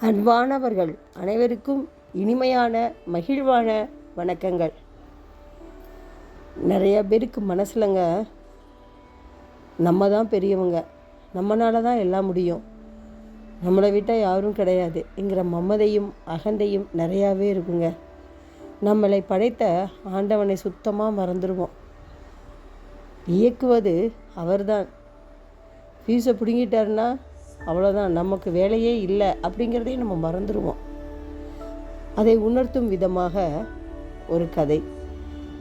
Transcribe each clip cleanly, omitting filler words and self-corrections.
அன்பானவர்கள் அனைவருக்கும் இனிமையான மகிழ்வான வணக்கங்கள். நிறைய பேருக்கு மனசுலங்க நம்ம தான் பெரியவங்க, நம்மளால தான் எல்லாம் முடியும், நம்மளை விட்டால் யாரும் கிடையாதுங்கிற மமதையும் அகந்தையும் நிறையாவே இருக்குங்க. நம்மளை படைத்த ஆண்டவனை சுத்தமாக மறந்துடுவோம். இயக்குவது அவர்தான். ஃபீஸை பிடுங்கிட்டாருன்னா அவ்வளோதான், நமக்கு வேலையே இல்லை அப்படிங்கிறதையும் நம்ம மறந்துடுவோம். அதை உணர்த்தும் விதமாக ஒரு கதை.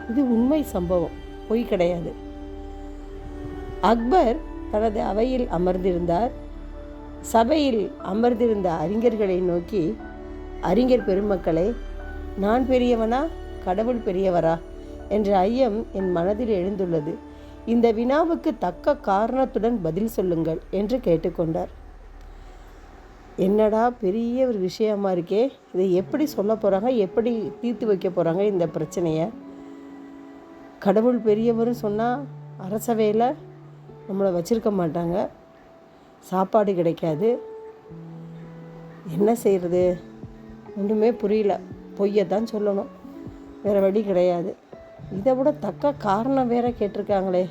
இது உண்மை சம்பவம், பொய் கிடையாது. அக்பர் தனது அவையில் அமர்ந்திருந்தார். சபையில் அமர்ந்திருந்த அறிஞர்களை நோக்கி, அறிஞர் பெருமக்களே, நான் பெரியவனா கடவுள் பெரியவரா என்ற ஐயம் என் மனதில் எழுந்துள்ளது. இந்த வினாவுக்கு தக்க காரணத்துடன் பதில் சொல்லுங்கள் என்று கேட்டுக்கொண்டார். என்னடா பெரிய ஒரு விஷயமா இருக்கே, இதை எப்படி சொல்ல போகிறாங்க, எப்படி தீர்த்து வைக்க போகிறாங்க இந்த பிரச்சனையை? கடவுள் பெரியவர்னு சொன்னால் அரசவையில் நம்மளை வச்சுருக்க மாட்டாங்க, சாப்பாடு கிடைக்காது, என்ன செய்கிறது? ஒன்றுமே புரியல. பொய்யை தான் சொல்லணும், வேறு வழி கிடையாது. இதை விட தக்க காரணம் வேற கேட்டிருக்காங்களே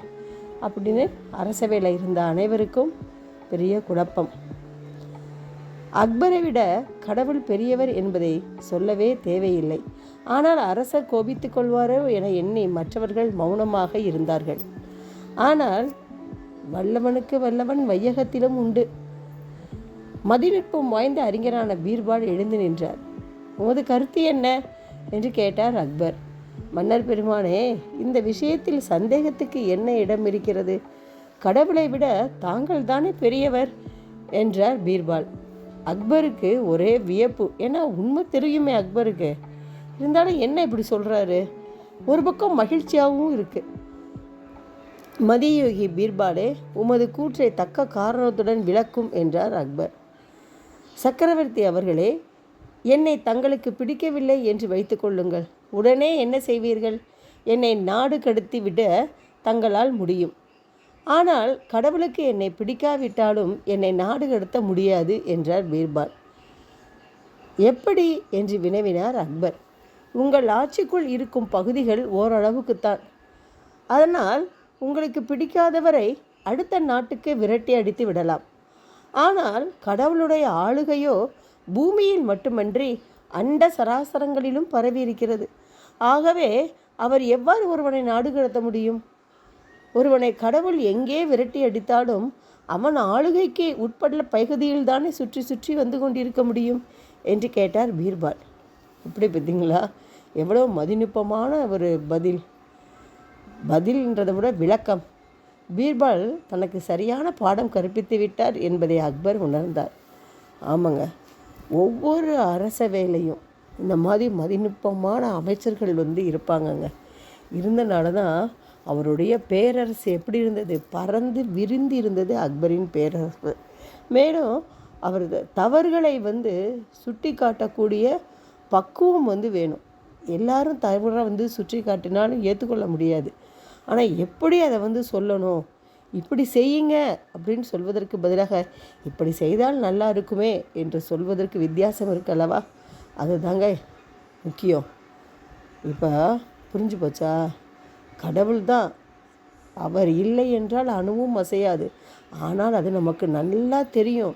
அப்படின்னு அரசவையில் இருந்த அனைவருக்கும் பெரிய குழப்பம். அக்பரை விட கடவுள் பெரியவர் என்பதை சொல்லவே தேவையில்லை. ஆனால் அரசர் கோபித்துக் கொள்வாரோ என எண்ணி மற்றவர்கள் மௌனமாக இருந்தார்கள். ஆனால் வல்லவனுக்கு வல்லவன் வையகத்திலும் உண்டு. மதிநுட்பம் வாய்ந்த அறிஞரான பீர்பால் எழுந்து நின்றார். உமது கருத்து என்ன என்று கேட்டார் அக்பர். மன்னர் பெருமானே, இந்த விஷயத்தில் சந்தேகத்துக்கு என்ன இடம் இருக்கிறது? கடவுளை விட தாங்கள் தானே பெரியவர் என்றார் பீர்பால். அக்பருக்கு ஒரே வியப்பு. ஏன்னா உண்மை தெரியுமே அக்பருக்கு, இருந்தாலும் என்ன இப்படி சொல்கிறாரு? ஒரு பக்கம் மகிழ்ச்சியாகவும் இருக்குது. மதியோகி பீர்பாலே, உமது கூற்றை தக்க காரணத்துடன் விளக்கும் என்றார் அக்பர். சக்கரவர்த்தி அவர்களே, என்னை தங்களுக்கு பிடிக்கவில்லை என்று வைத்துக்கொள்ளுங்கள். உடனே என்ன செய்வீர்கள்? என்னை நாடு கடத்தி விட தங்களால் முடியும். ஆனால் கடவுளுக்கு என்னை பிடிக்காவிட்டாலும் என்னை நாடு கடத்த முடியாது என்றார் பீர்பால். எப்படி என்று வினவினார் அக்பர். உங்கள் ஆட்சிக்குள் இருக்கும் பகுதிகள் ஓரளவுக்குத்தான். அதனால் உங்களுக்கு பிடிக்காதவரை அடுத்த நாட்டுக்கு விரட்டி அடித்து விடலாம். ஆனால் கடவுளுடைய ஆளுகையோ பூமியில் மட்டுமன்றி அண்ட சராசரங்களிலும் பரவி இருக்கிறது. ஆகவே அவர் எவ்வாறு ஒருவனை நாடு கடத்த முடியும்? ஒருவனை கடவுள் எங்கே விரட்டி அடித்தாலும் அவன் ஆளுகைக்கு உட்பட்ட பகுதியில் தானே சுற்றி சுற்றி வந்து கொண்டிருக்க முடியும் என்று கேட்டார் பீர்பால். இப்படி பார்த்தீங்களா, எவ்வளோ மதிநுட்பமான ஒரு பதில்ன்றதை விட விளக்கம். பீர்பால் தனக்கு சரியான பாடம் கற்பித்து விட்டார் என்பதை அக்பர் உணர்ந்தார். ஆமாங்க, ஒவ்வொரு அரச வேலையும் இந்த மாதிரி மதிநுட்பமான அமைச்சர்கள் இருப்பாங்கங்க. இருந்தனால தான் அவருடைய பேரரசு எப்படி இருந்தது, பறந்து விரிந்து இருந்தது அக்பரின் பேரரசு. மேலும் அவர் தவறுகளை சுட்டி காட்டக்கூடிய பக்குவம் வேணும். எல்லாரும் தவறாக சுற்றி காட்டினாலும் ஏற்றுக்கொள்ள முடியாது. ஆனால் எப்படி அதை சொல்லணும், இப்படி செய்யுங்க அப்படின்னு சொல்வதற்கு பதிலாக இப்படி செய்தால் நல்லா இருக்குமே என்று சொல்வதற்கு வித்தியாசம் இருக்கல்லவா? அதுதாங்க முக்கியம். இப்போ புரிஞ்சு போச்சா? கடவுள் தான், அவர் இல்லை என்றால் அணுவும் அசையாது. ஆனால் அது நமக்கு நல்லா தெரியும்.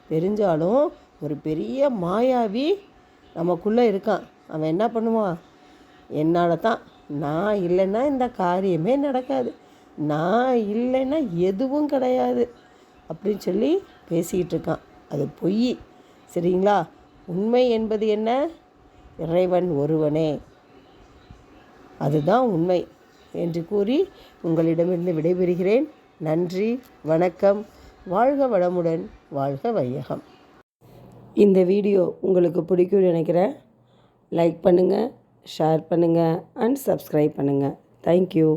தெரிஞ்சாலும் ஒரு பெரிய மாயாவி நமக்குள்ளே இருக்கான். அவன் என்ன பண்ணுவான்? என்னால் தான், நான் இல்லைன்னா இந்த காரியமே நடக்காது, நான் இல்லைன்னா எதுவும் கிடையாது அப்படின்னு சொல்லி பேசிக்கிட்டு இருக்கான். அது பொய், சரிங்களா? உண்மை என்பது என்ன? இறைவன் ஒருவனே, அதுதான் உண்மை என்று கூறி உங்களிடமிருந்து விடைபெறுகிறேன். நன்றி, வணக்கம். வாழ்க வளமுடன், வாழ்க வையகம். இந்த வீடியோ உங்களுக்கு பிடிக்கும்னு நினைக்கிறேன். லைக் பண்ணுங்கள், ஷேர் பண்ணுங்கள் அண்ட் சப்ஸ்கிரைப் பண்ணுங்கள். தேங்க்யூ.